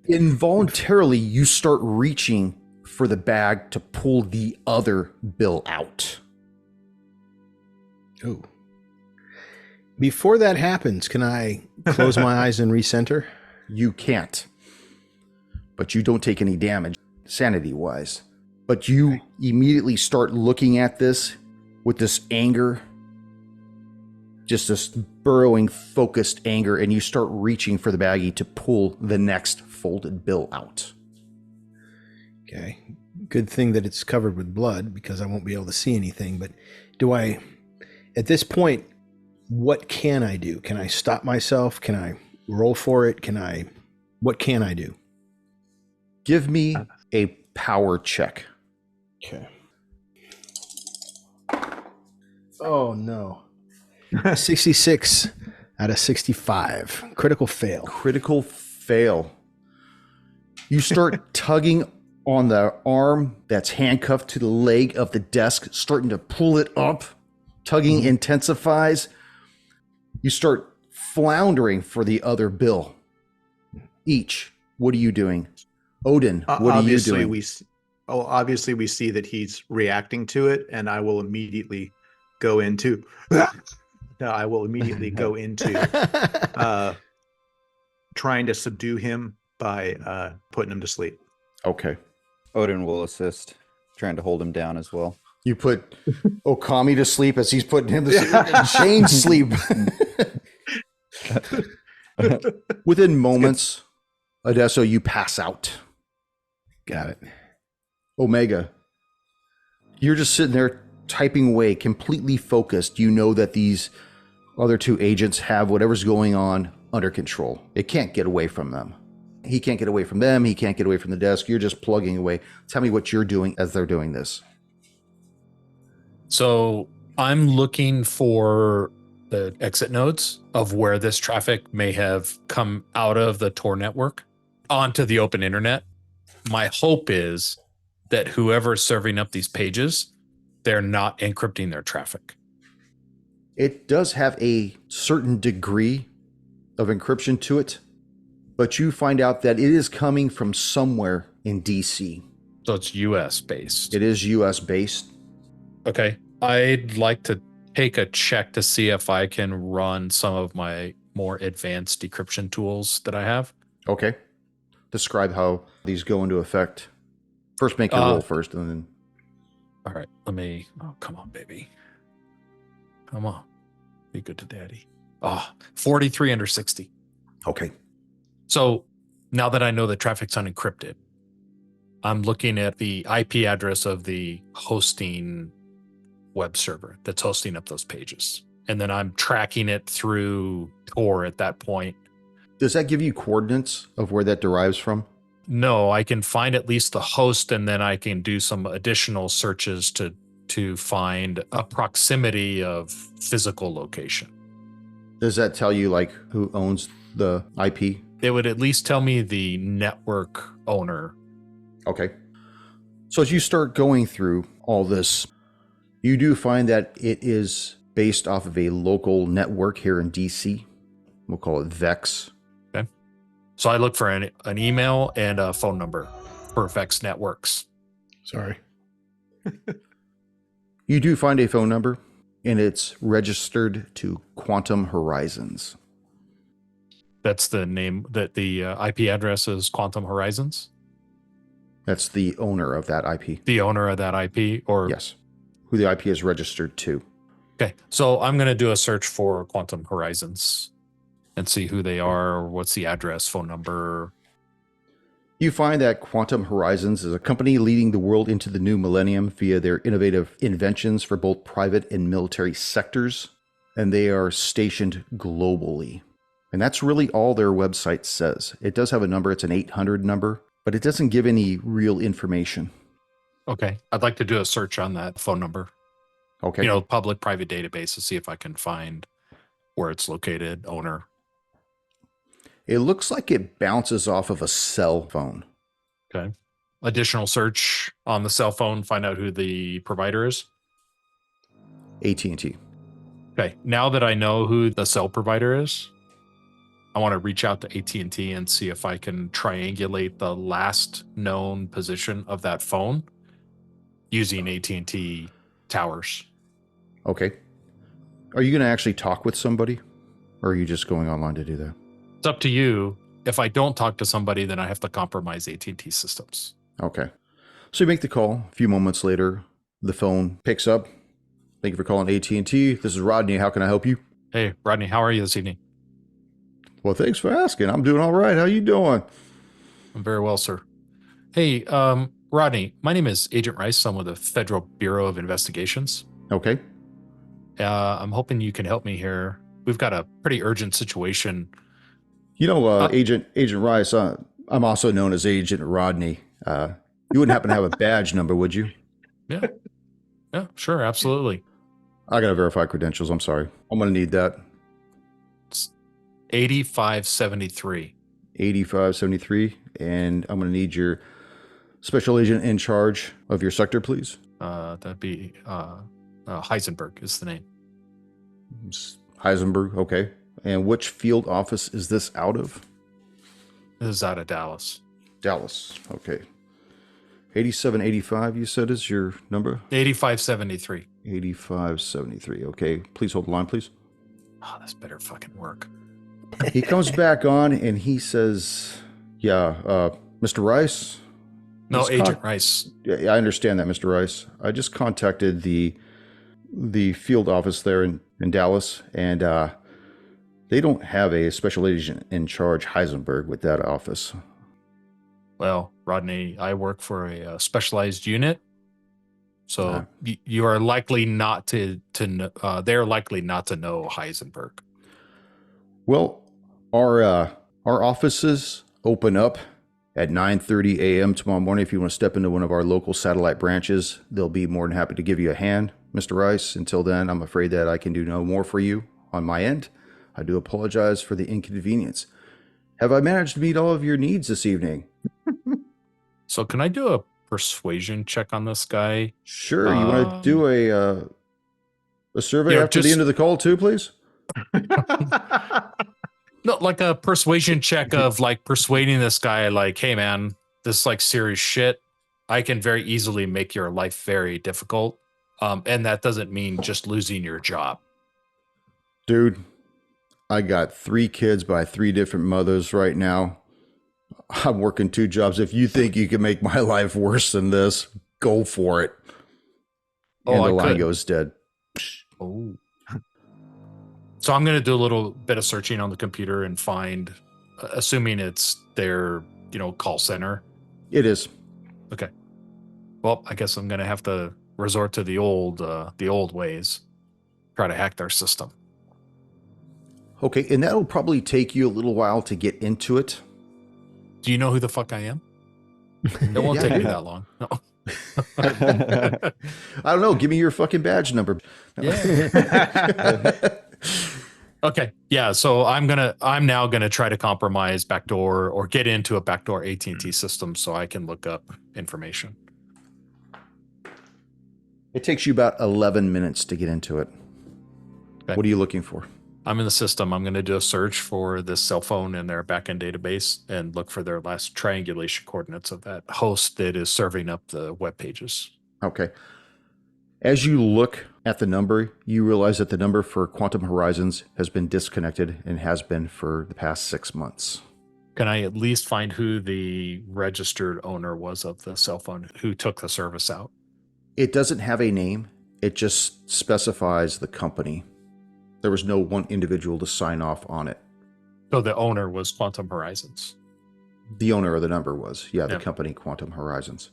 Involuntarily, you start reaching for the bag to pull the other bill out. Oh. Before that happens, can I close my eyes and recenter? You can't. But you don't take any damage, sanity-wise. But you immediately start looking at this with this anger, just this burrowing, focused anger, and you start reaching for the baggie to pull the next folded bill out. Okay. Good thing that it's covered with blood because I won't be able to see anything. But at this point, what can I do? Can I stop myself? Can I roll for it? What can I do? Give me a power check. Okay. Oh, no. 66 out of 65. Critical fail. Critical fail. You start tugging on the arm that's handcuffed to the leg of the desk, starting to pull it up. Tugging intensifies. You start floundering for the other bill. Each, what are you doing? Odin, what are you doing? Obviously we see that he's reacting to it, and I will immediately go into trying to subdue him by putting him to sleep. Okay. Odin will assist, trying to hold him down as well. You put Okami to sleep as he's putting him to sleep. And Shane sleep. Within moments, Adesso, you pass out. Got it. Omega, you're just sitting there typing away, completely focused. You know that these other two agents have whatever's going on under control. It can't get away from them. He can't get away from them. He can't get away from the desk. You're just plugging away. Tell me what you're doing as they're doing this. So I'm looking for the exit nodes of where this traffic may have come out of the Tor network onto the open internet. My hope is that whoever's serving up these pages, they're not encrypting their traffic. It does have a certain degree of encryption to it, but you find out that it is coming from somewhere in DC. So it's US based. It is US based. Okay. I'd like to take a check to see if I can run some of my more advanced decryption tools that I have. Okay. Describe how these go into effect. First, make your roll first, and then. All right. Oh, come on, baby. Come on. Be good to daddy. 43 under 60. Okay. So now that I know the traffic's unencrypted, I'm looking at the IP address of the hosting web server that's hosting up those pages. And then I'm tracking it through Tor at that point. Does that give you coordinates of where that derives from? No, I can find at least the host, and then I can do some additional searches to find a proximity of physical location. Does that tell you like who owns the IP? It would at least tell me the network owner. Okay. So as you start going through all this, you do find that it is based off of a local network here in DC. We'll call it VEX. Okay. So I look for an email and a phone number for VEX Networks. Sorry. You do find a phone number, and it's registered to Quantum Horizons. That's the name, that the IP address is Quantum Horizons? That's the owner of that IP. The owner of that IP? Or Yes. Who the IP is registered to. Okay. So I'm going to do a search for Quantum Horizons and see who they are, or what's the address, phone number. You find that Quantum Horizons is a company leading the world into the new millennium via their innovative inventions for both private and military sectors, and they are stationed globally. And that's really all their website says. It does have a number, it's an 800 number, but it doesn't give any real information. Okay. I'd like to do a search on that phone number. Okay. Public-private database to see if I can find where it's located, owner. It looks like it bounces off of a cell phone. Okay. Additional search on the cell phone, find out who the provider is. AT&T. Okay. Now that I know who the cell provider is, I want to reach out to AT&T and see if I can triangulate the last known position of that phone using AT&T towers. Okay. Are you going to actually talk with somebody, or are you just going online to do that? It's up to you. If I don't talk to somebody, then I have to compromise AT&T systems. Okay. So you make the call. A few moments later, the phone picks up. Thank you for calling AT&T. This is Rodney. How can I help you? Hey, Rodney, how are you this evening? Well, thanks for asking. I'm doing all right. How you doing? I'm very well, sir. Hey, Rodney, my name is Agent Rice. I'm with the Federal Bureau of Investigations. Okay. I'm hoping you can help me here. We've got a pretty urgent situation. Agent Rice, I'm also known as Agent Rodney. You wouldn't happen to have a badge number, would you? Yeah. Yeah, sure. Absolutely. I got to verify credentials. I'm sorry. I'm going to need that. It's 8573. 8573. And I'm going to need your special agent in charge of your sector, please. That'd be Heisenberg is the name. Heisenberg. Okay. And which field office is this out of? This is out of Dallas. Dallas. Okay. 8785, you said, is your number? 8573. 8573. Okay. Please hold the line, please. Oh, this better fucking work. He comes back on and he says, Mr. Rice? No, Just Agent Rice. Yeah, I understand that, Mr. Rice. I just contacted the field office there in Dallas, and they don't have a special agent in charge, Heisenberg, with that office. Well, Rodney, I work for a specialized unit, so you are likely not to know. They're likely not to know Heisenberg. Well, our offices open up at 9:30 a.m. tomorrow morning. If you want to step into one of our local satellite branches, they'll be more than happy to give you a hand, Mr. Rice. Until then, I'm afraid that I can do no more for you on my end. I do apologize for the inconvenience. Have I managed to meet all of your needs this evening? So can I do a persuasion check on this guy? Sure. You want to do a survey after the end of the call too, please? No, like a persuasion check of like persuading this guy, like, hey man, this is like serious shit. I can very easily make your life very difficult. And that doesn't mean just losing your job. Dude, I got 3 kids by 3 different mothers right now. I'm working 2 jobs. If you think you can make my life worse than this, go for it. And the line goes dead. Oh. So I'm going to do a little bit of searching on the computer and find, assuming it's their, call center. It is. Okay. Well, I guess I'm going to have to resort to the old ways. Try to hack their system. Okay, and that'll probably take you a little while to get into it. Do you know who the fuck I am? It won't take me that long. No. I don't know. Give me your fucking badge number. Yeah. Okay. Yeah. So I'm now gonna try to compromise backdoor or get into a backdoor AT&T system so I can look up information. It takes you about 11 minutes to get into it. Okay. What are you looking for? I'm in the system. I'm going to do a search for this cell phone in their backend database and look for their last triangulation coordinates of that host that is serving up the web pages. Okay. As you look at the number, you realize that the number for Quantum Horizons has been disconnected and has been for the past 6 months. Can I at least find who the registered owner was of the cell phone who took the service out? It doesn't have a name. It just specifies the company. There was no one individual to sign off on it. So the owner was Quantum Horizons. The owner of the number was, the company Quantum Horizons.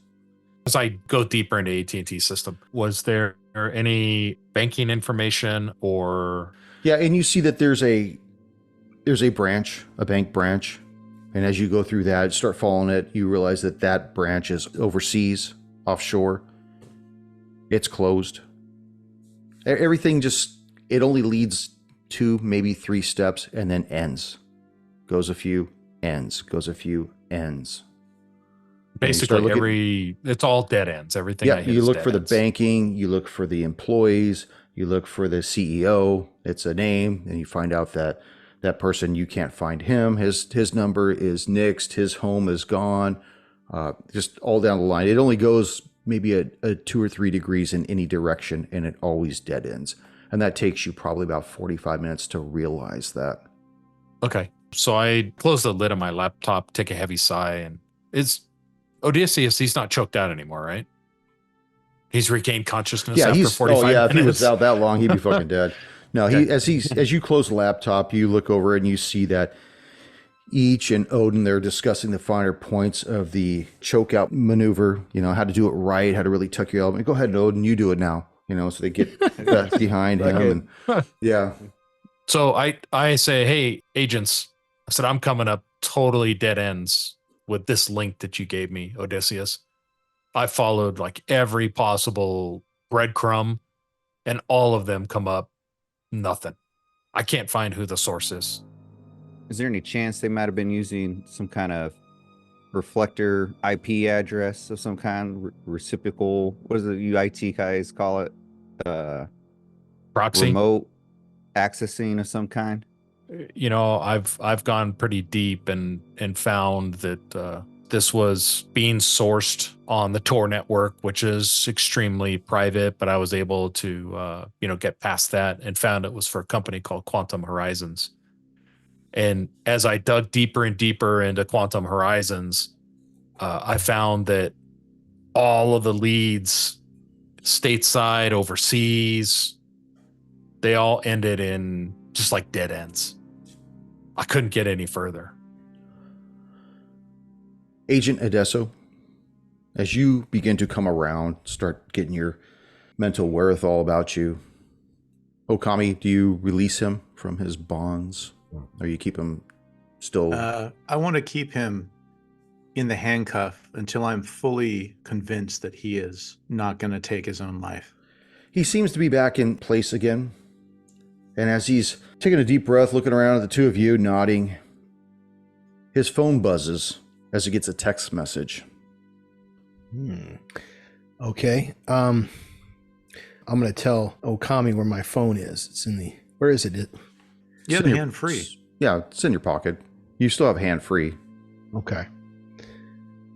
As I go deeper into AT&T system, was there any banking information or? Yeah, and you see that there's a branch, a bank branch, and as you go through that, start following it, you realize that that branch is overseas, offshore. It's closed. Everything just. It only leads 2, maybe 3 steps and then ends. Goes a few, ends. Goes a few, ends. Basically, it's all dead ends. Everything. Yeah, you look for the banking, you look for the employees, you look for the CEO. It's a name, and you find out that that person, you can't find him. His number is nixed. His home is gone. Just all down the line. It only goes maybe a 2 or 3 degrees in any direction, and it always dead ends. And that takes you probably about 45 minutes to realize that. Okay. So I close the lid on my laptop, take a heavy sigh, and it's Odysseus. He's not choked out anymore, right? He's regained consciousness after 45 minutes. If he was out that long, he'd be fucking dead. No, okay. As you close the laptop, you look over it and you see that Each and Odin, they're discussing the finer points of the choke out maneuver, how to do it right, how to really tuck your element. Go ahead, Odin, you do it now. So they get behind him. And, yeah. So I say, hey, agents, I said, I'm coming up totally dead ends with this link that you gave me, Odysseus. I followed like every possible breadcrumb and all of them come up nothing. I can't find who the source is. Is there any chance they might have been using some kind of reflector IP address of some kind, reciprocal, what does the UIT guys call it? Proxy? Remote accessing of some kind? I've gone pretty deep and found that this was being sourced on the Tor network, which is extremely private, but I was able to get past that and found it was for a company called Quantum Horizons. And as I dug deeper and deeper into Quantum Horizons, I found that all of the leads, stateside, overseas, they all ended in just like dead ends. I couldn't get any further. Agent Adesso, as you begin to come around, start getting your mental wherewithal about you, Okami, do you release him from his bonds? Or you keep him still? I want to keep him in the handcuff until I'm fully convinced that he is not going to take his own life. He seems to be back in place again. And as he's taking a deep breath, looking around at the two of you, nodding, his phone buzzes as he gets a text message. Okay. I'm going to tell Okami where my phone is. It's in the... Where is it? You have the hand free. Yeah, it's in your pocket. You still have hand free. Okay.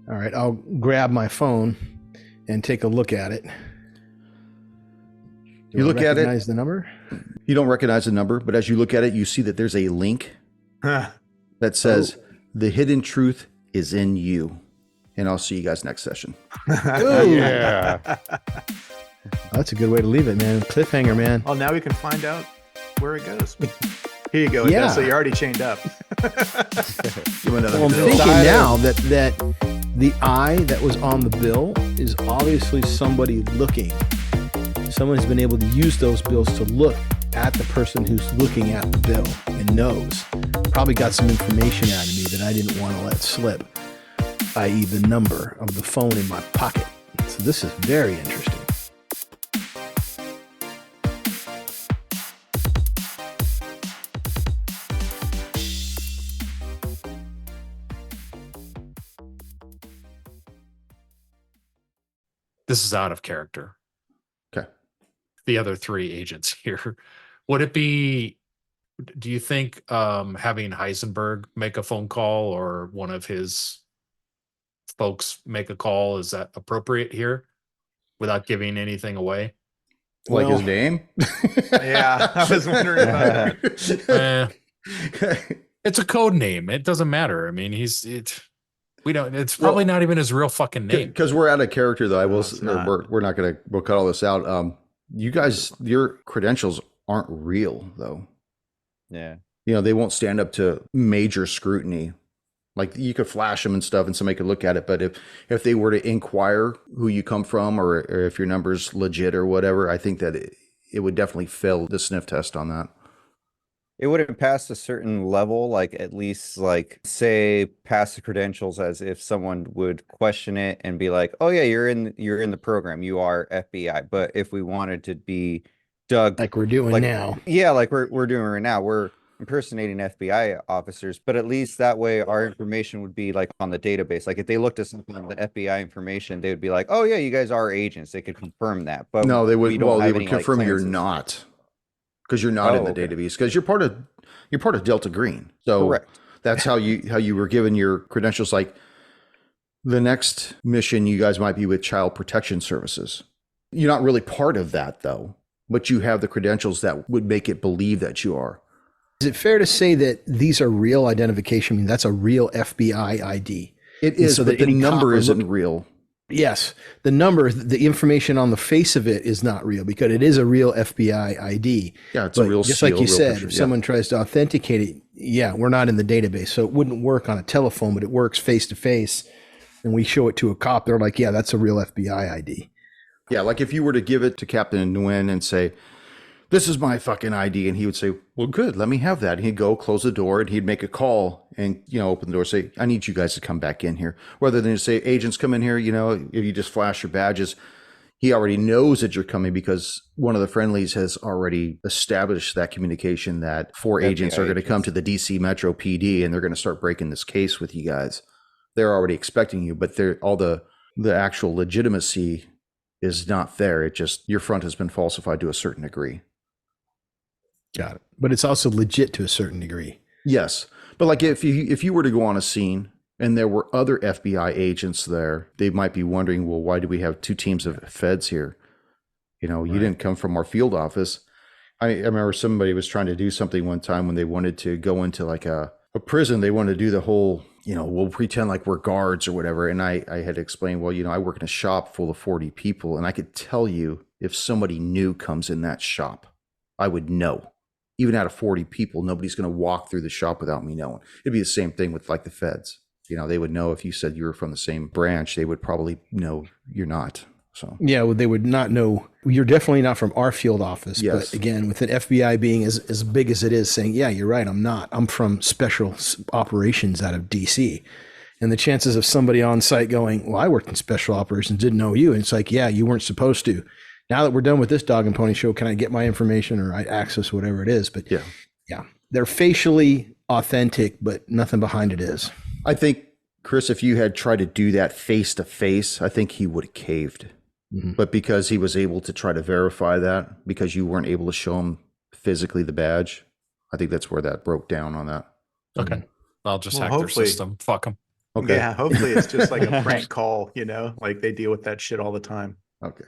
All right. I'll grab my phone and take a look at it. You look at it. Recognize the number? You don't recognize the number, but as you look at it, you see that there's a link that says, "The hidden truth is in you." And I'll see you guys next session. Yeah. That's a good way to leave it, man. Cliffhanger, man. Oh, now we can find out where it goes. Here you go. Yeah. So you're already chained up. Give him another Well, I'm bill. thinking now that the eye that was on the bill is obviously somebody looking. Someone has been able to use those bills to look at the person who's looking at the bill and knows. Probably got some information out of me that I didn't want to let slip, i.e. the number of the phone in my pocket. So this is very interesting. This is out of character. Okay. The other three agents here. Would it be, do you think having Heisenberg make a phone call or one of his folks make a call, is that appropriate here without giving anything away? Like Well- his name? Yeah, I was wondering about that. It's a code name. It doesn't matter. I mean, it's probably not even his real fucking name. Because we're out of character, though. I will. it's not. We're not going to. We'll cut all this out. You guys, your credentials aren't real, though. Yeah. You know, they won't stand up to major scrutiny. Like, you could flash them and stuff, and somebody could look at it. But if they were to inquire who you come from, or if your number's legit or whatever, I think that it would definitely fail the sniff test on that. It wouldn't pass a certain level, like at least like say pass the credentials as if someone would question it and be like, "Oh yeah, you're in the program, you are FBI." But if we wanted to be dug Like we're doing like, now. yeah, like we're doing right now, we're impersonating FBI officers, but at least that way our information would be like on the database. Like if they looked at something on the FBI information, they would be like, "Oh yeah, you guys are agents." They could confirm that. But No, they would. we don't Well, they have would any, like, confirm you're clearances. not, because you're not in Oh, the okay. database. Because you're part of Delta Green. So Correct. that's how you were given your credentials. Like, the next mission, you guys might be with Child Protection Services. You're not really part of that, though, but you have the credentials that would make it believe that you are. Is it fair to say that these are real identification? I mean, that's a real FBI ID. It is, so but that the any cop number would isn't look- real. Yes, the number, the information on the face of it is not real because it is a real FBI ID. Yeah, it's a But real just seal, like you real said, picture, if yeah. someone tries to authenticate it, yeah, we're not in the database. So it wouldn't work on a telephone, but it works face to face. And we show it to a cop. They're like, yeah, that's a real FBI ID. Yeah, like if you were to give it to Captain Nguyen and say, "This is my fucking ID," and he would say, "Well, good, let me have that." And he'd go close the door and he'd make a call and, open the door, say, "I need you guys to come back in here." Rather than say, "Agents, come in here," if you just flash your badges, he already knows that you're coming because one of the friendlies has already established that communication that 4 agents are going to come to the DC Metro PD and they're going to start breaking this case with you guys. They're already expecting you, but all the actual legitimacy is not there. It just, your front has been falsified to a certain degree. Got it. But it's also legit to a certain degree. Yes. But like if you were to go on a scene and there were other FBI agents there, they might be wondering, well, why do we have 2 teams of feds here? You didn't come from our field office. I remember somebody was trying to do something one time when they wanted to go into like a prison. They wanted to do the whole, we'll pretend like we're guards or whatever. And I had to explain, well, I work in a shop full of 40 people, and I could tell you if somebody new comes in that shop, I would know. Even out of 40 people, nobody's going to walk through the shop without me knowing. It'd be the same thing with like the feds. They would know if you said you were from the same branch, they would probably know you're not. So yeah, well, they would not know. You're definitely not from our field office. Yes. But again, with an FBI being as big as it is, saying, yeah, you're right, I'm not. I'm from special operations out of DC. And the chances of somebody on site going, well, I worked in special operations, didn't know you. And it's like, yeah, you weren't supposed to. Now that we're done with this dog and pony show, can I get my information or I access whatever it is? But yeah, they're facially authentic, but nothing behind it is. I think, Chris, if you had tried to do that face to face, I think he would have caved. Mm-hmm. But because he was able to try to verify that, because you weren't able to show him physically the badge, I think that's where that broke down on that. Okay. Mm-hmm. I'll just hack their system. Fuck them. Okay. Yeah, hopefully it's just like a prank call, like they deal with that shit all the time. Okay.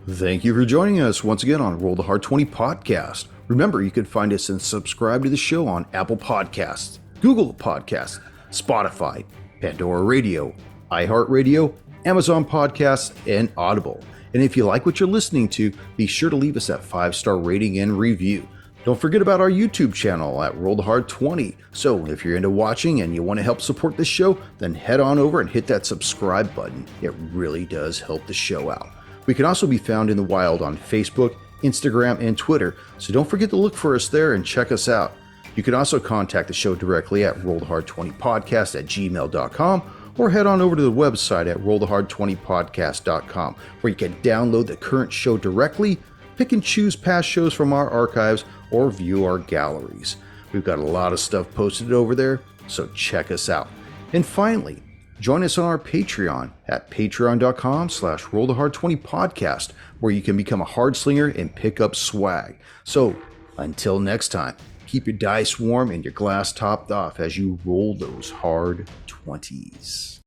Thank you for joining us once again on Roll the Hard 20 podcast. Remember, you can find us and subscribe to the show on Apple Podcasts, Google Podcasts, Spotify, Pandora Radio, iHeart Radio, Amazon Podcasts, and Audible. And if you like what you're listening to, be sure to leave us that 5-star rating and review. Don't forget about our YouTube channel at Roll the Hard 20. So if you're into watching and you want to help support this show, then head on over and hit that subscribe button. It really does help the show out. We can also be found in the wild on Facebook, Instagram, and Twitter, so don't forget to look for us there and check us out. You can also contact the show directly at rollthehard20podcast@gmail.com or head on over to the website at rollthehard20podcast.com, where you can download the current show directly, pick and choose past shows from our archives, or view our galleries. We've got a lot of stuff posted over there, so check us out. And finally, join us on our Patreon at patreon.com/rollthehard20podcast, where you can become a hard slinger and pick up swag. So until next time, keep your dice warm and your glass topped off as you roll those hard 20s.